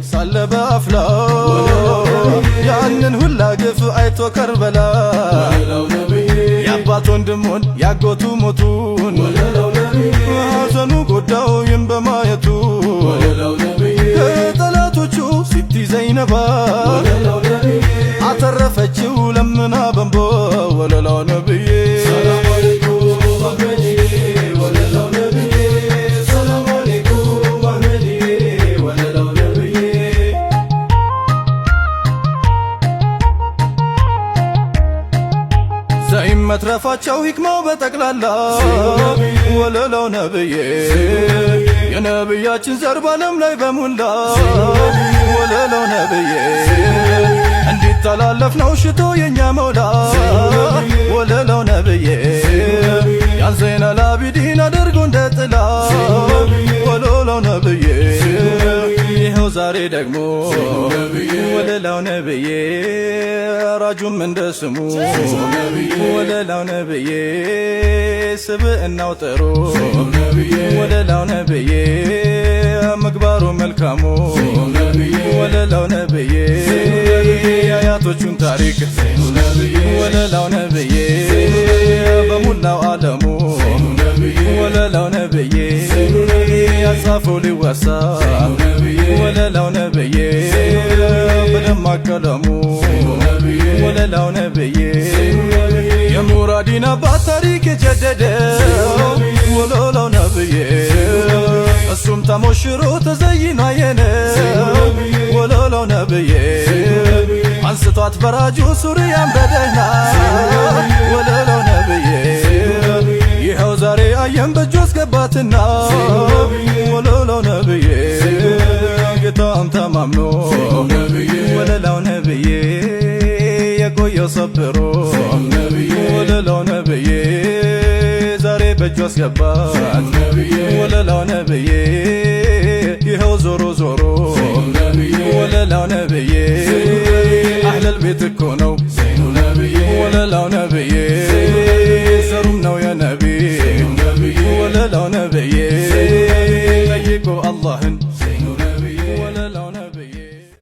ሳለ በአፍላ ያንን ሁላ ግፍ አይቶ ከርበላ የአባት ወንድሙን ያጎቱ ሞቱን ሐዘኑ ጎዳው ይም በማየቱ ከጠላቶቹ ሲቲ ዘይነባ አተረፈችው ለምና በንቦ ወለላው ነብዬ ሰላም አለይኩም አህመድዬ ወለላው ነብዬ ሰላም አለይኩም አህመድዬ ወለላው ነብዬ ዘይም መትረፋቸው ሂክማው በጠቅላላ ወለላው ነብዬ የነብያችን ዘር ባለም ላይ በሙላ ወለላው ነብዬ እንዲተላለፍ ነው ሽቶ የኛ መውላ ወለላው ነብዬ ያን ዘይነል አቢዲን አድርጎ እንደ ጥላ ወለላው ነብዬ ይኸው ዛሬ ደግሞ ወለላው ነብዬ ራጁም እንደ ስሙ ወለላው ነብዬ ስብዕናው ጥሩ ወለላው ነብዬ ምግባሩ መልካሙ ወለላው ነብዬ የአያቶቹን ታሪክ ወለላው ነብዬ በሙላው ዓለሙ ወለላው ነብዬ ያጻፈው ሊወሳ ወለላው ነብዬ በደማቅ ቀለሙ ወለላው ነብዬ የሙራዲን አባት ታሪክ የጀደደው ወለላው ነብዬ እሱም ተሞሽሮ ተዘይኖ አየነው ወለላው ነብዬ አንስቷት በራጁ ሱሪያን በደህና ወለላው ነብዬ ይኸው ዛሬ አየን በእጁ አስገባትና ወለላው ነብዬ ጌታም ተማምኖ ወለላው ነብዬ የቆየው ሰብሮ ወለላው ነብዬ ዛሬ በእጁ አስገባት ወለላው ነብዬ ይኸው ዞሮ ዞሮ ወለላው ነብዬ አህለል ቤት እኮ ነው ወለላው ነብዬ